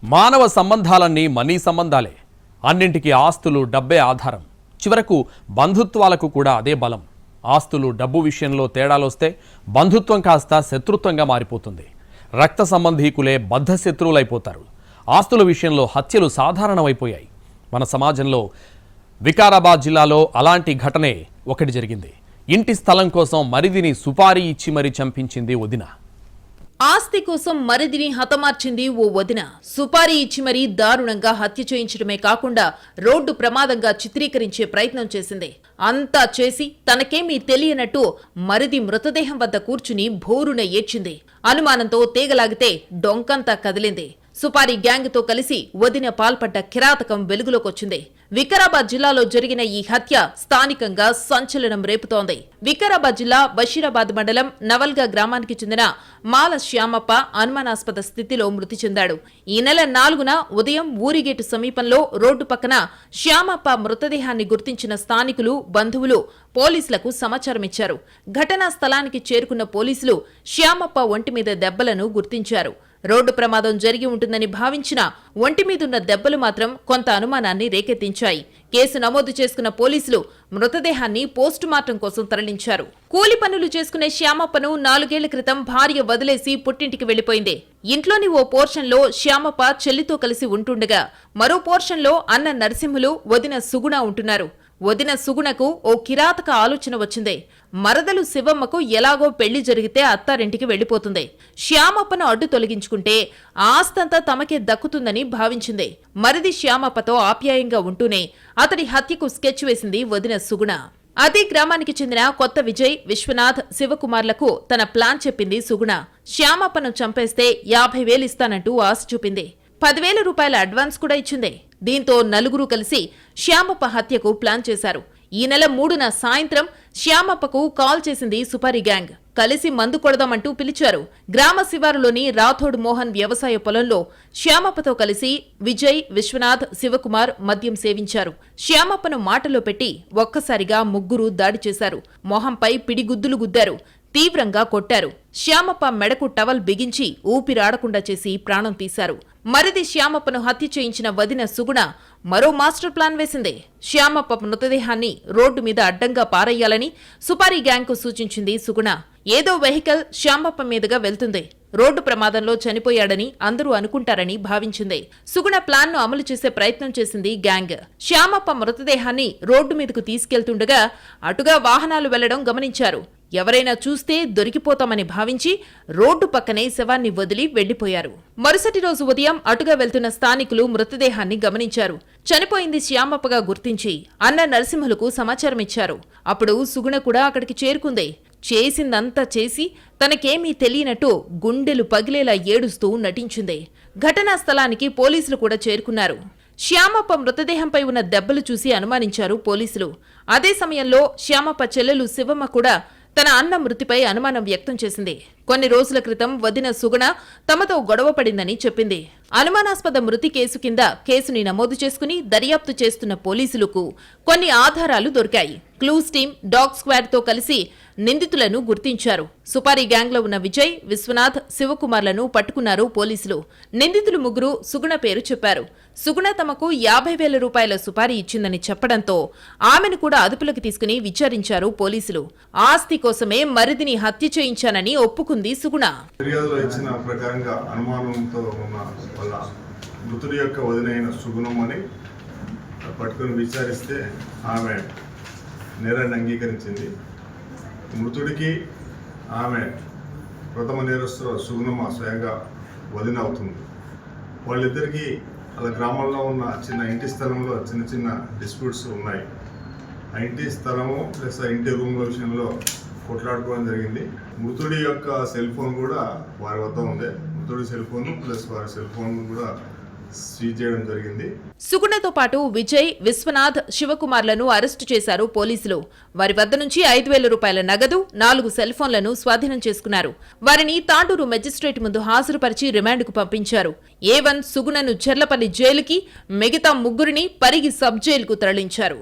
మానవ సంబంధాలన్నీ మనీ సంబంధాలే. అన్నింటికి ఆస్తులు, డబ్బే ఆధారం. చివరకు బంధుత్వాలకు కూడా అదే బలం. ఆస్తులు, డబ్బు విషయంలో తేడాలొస్తే బంధుత్వం కాస్త శత్రుత్వంగా మారిపోతుంది. రక్త సంబంధీకులే బద్ధ శత్రువులైపోతారు. ఆస్తుల విషయంలో హత్యలు సాధారణమైపోయాయి. మన సమాజంలో వికారాబాద్ జిల్లాలో అలాంటి ఘటనే ఒకటి జరిగింది. ఇంటి స్థలం కోసం మరిదిని సుపారీ ఇచ్చి మరీ చంపించింది వదిన. ఆస్తి కోసం మరిదిని హతమార్చింది ఓ వదిన. సుపారీ ఇచ్చి మరీ దారుణంగా హత్య చేయించడమే కాకుండా రోడ్డు ప్రమాదంగా చిత్రీకరించే ప్రయత్నం చేసింది. అంతా చేసి తనకేమీ తెలియనట్టు మరిది మృతదేహం వద్ద కూర్చుని భోరున ఏడ్చింది. అనుమానంతో తీగలాగితే డొంకంతా కదిలింది. సుపారీ గ్యాంగ్ తో కలిసి వదిన పాల్పడ్డ కిరాతకం వెలుగులోకొచ్చింది. వికారాబాద్ జిల్లాలో జరిగిన ఈ హత్య స్థానికంగా సంచలనం రేపుతోంది. వికారాబాద్ జిల్లా బషీరాబాద్ మండలం నవల్గా గ్రామానికి చెందిన మాల శ్యామప్ప అనుమానాస్పద స్థితిలో మృతి చెందాడు. ఈ నెల 4న ఉదయం ఊరిగేటు సమీపంలో రోడ్డు పక్కన శ్యామప్ప మృతదేహాన్ని గుర్తించిన స్థానికులు, బంధువులు పోలీసులకు సమాచారం ఇచ్చారు. ఘటనా స్థలానికి చేరుకున్న పోలీసులు శ్యామప్ప ఒంటి మీద దెబ్బలను గుర్తించారు. రోడ్డు ప్రమాదం జరిగి ఉంటుందని భావించిన ఒంటి మీదున్న దెబ్బలు మాత్రం కొంత అనుమానాన్ని రేకెత్తించాయి. కేసు నమోదు చేసుకున్న పోలీసులు మృతదేహాన్ని పోస్టుమార్టం కోసం తరలించారు. కూలి పనులు చేసుకునే శ్యామప్పను 4 ఏళ్ల క్రితం భార్య వదిలేసి పుట్టింటికి వెళ్లిపోయింది. ఇంట్లోని ఓ పోర్షన్లో శ్యామప్ప చెల్లితో కలిసి ఉంటుండగా మరో పోర్షన్లో అన్న నరసింహులు, వదిన సుగుణ ఉంటున్నారు. వదిన సుగుణకు ఓ కిరాతక ఆలోచన వచ్చింది. మరదలు శివమ్మకు ఎలాగో పెళ్లి జరిగితే అత్తారింటికి వెళ్లిపోతుంది. శ్యామప్పను అడ్డు తొలగించుకుంటే ఆస్తంతా తమకే దక్కుతుందని భావించింది. మరిది శ్యామప్పతో ఆప్యాయంగా ఉంటూనే అతడి హత్యకు స్కెచ్ వేసింది వదిన సుగుణ. అదే గ్రామానికి చెందిన కొత్త విజయ్, విశ్వనాథ్, శివకుమార్లకు తన ప్లాన్ చెప్పింది సుగుణ. శ్యామప్పను చంపేస్తే 50,000 ఇస్తానంటూ ఆశ చూపింది. 10,000 రూపాయల అడ్వాన్స్ కూడా ఇచ్చింది. దీంతో నలుగురు కలిసి శ్యామప్ప హత్యకు ప్లాన్ చేశారు. ఈ నెల 3న సాయంత్రం శ్యామప్పకు కాల్ చేసింది సుపారీ గ్యాంగ్. కలిసి మందు కొడదామంటూ పిలిచారు. గ్రామ శివారులోని రాథోడ్ మోహన్ వ్యవసాయ పొలంలో శ్యామప్పతో కలిసి విజయ్, విశ్వనాథ్, శివకుమార్ మద్యం సేవించారు. శ్యామప్పను మాటలో పెట్టి ఒక్కసారిగా ముగ్గురు దాడి చేశారు. మొహంపై పిడిగుద్దులు గుద్దారు. తీవ్రంగా కొట్టారు. శ్యామప్ప మెడకు టవల్ బిగించి ఊపిరాడకుండా చేసి ప్రాణం తీశారు. మరిది శ్యామప్పను హత్య చేయించిన వదిన సుగుణ మరో మాస్టర్ ప్లాన్ వేసింది. శ్యామప్ప మృతదేహాన్ని రోడ్డు మీద అడ్డంగా పారేయాలని సుపారీ గ్యాంగ్ కు సూచించింది సుగుణ. ఏదో వెహికల్ శ్యామప్ప మీదుగా వెళ్తుంది. రోడ్డు ప్రమాదంలో చనిపోయాడని అందరూ అనుకుంటారని భావించింది. సుగుణ ప్లాన్ ను అమలు చేసే ప్రయత్నం చేసింది గ్యాంగ్. శ్యామప్ప మృతదేహాన్ని రోడ్డు మీదకు తీసుకెళ్తుండగా అటుగా వాహనాలు వెళ్లడం గమనించారు. ఎవరైనా చూస్తే దొరికిపోతామని భావించి రోడ్డు పక్కనే శవాన్ని వదిలి వెళ్లిపోయారు. మరుసటి రోజు ఉదయం అటుగా వెళ్తున్న స్థానికులు మృతదేహాన్ని గమనించారు. చనిపోయింది శ్యామప్పగా గుర్తించి అన్న నరసింహులకు సమాచారం ఇచ్చారు. అప్పుడు సుగుణ కూడా అక్కడికి చేరుకుంది. చేసిందంతా చేసి తనకేమీ తెలియనట్టు గుండెలు పగిలేలా ఏడుస్తూ నటించింది. ఘటనా స్థలానికి పోలీసులు కూడా చేరుకున్నారు. శ్యామప్ప మృతదేహంపై ఉన్న దెబ్బలు చూసి అనుమానించారు పోలీసులు. అదే సమయంలో శ్యామప్ప చెల్లెలు శివమ్మ కూడా తన అన్న మృతిపై అనుమానం వ్యక్తం చేసింది. కొన్ని రోజుల క్రితం వదిన సుగుణ తమతో గొడవ పడిందని చెప్పింది. అనుమానాస్పద మృతి కేసు కింద కేసుని నమోదు చేసుకుని దర్యాప్తు చేస్తున్న పోలీసులకు కొన్ని ఆధారాలు దొరికాయి. క్లూస్ టీం, డాగ్ స్క్వాడ్ తో కలిసి నిందితులను గుర్తించారు. సుపారీ గ్యాంగ్ లో ఉన్న విజయ్, విశ్వనాథ్, శివకుమార్లను పట్టుకున్నారు పోలీసులు. నిందితులు ముగ్గురు సుగుణ పేరు చెప్పారు. సుగుణ తమకు 50,000 రూపాయల సుపారీ ఇచ్చిందని చెప్పడంతో ఆమెను కూడా అదుపులోకి తీసుకుని విచారించారు పోలీసులు. ఆస్తి కోసమే మరిదిని హత్య చేయించానని ఒప్పుకుంది సుగుణ. ఫిర్యాదులో ఇచ్చిన ప్రకారంగా అనుమానంతో ఉన్న వాళ్ళ మృతుడి యొక్క వదినైన సుగుణమని పట్టుకుని విచారిస్తే ఆమె నేరాన్ని అంగీకరించింది. మృతుడికి ఆమె ప్రథమ నేరస్తు సుగుణమ్మ స్వయంగా వదిన అవుతుంది. వాళ్ళిద్దరికీ అలా గ్రామంలో ఉన్న చిన్న ఇంటి స్థలంలో చిన్న చిన్న డిస్ప్యూట్స్ ఉన్నాయి. ఆ ఇంటి స్థలము ప్లస్ ఆ ఇంటి రూమ్ల విషయంలో కొట్లాడుకోవడం జరిగింది. మృతుడి యొక్క సెల్ ఫోన్ కూడా వారి వద్ద ఉంది. మృతుడి సెల్ ఫోన్ ప్లస్ వారి సెల్ ఫోన్ కూడా సీజ్ చేయడం జరిగింది. సుగుణతో పాటు విజయ్, విశ్వనాథ్, శివకుమార్లను అరెస్టు చేశారు పోలీసులు. వారి వద్ద నుంచి 5,000 రూపాయల నగదు, 4 సెల్ ఫోన్లను స్వాధీనం చేసుకున్నారు. వారిని తాండూరు మెజిస్ట్రేట్ ముందు హాజరుపరిచి రిమాండ్కు పంపించారు. A1 సుగుణను చెర్లపల్లి జైలుకి, మిగతా ముగ్గురిని పరిగి సబ్ జైలుకు తరలించారు.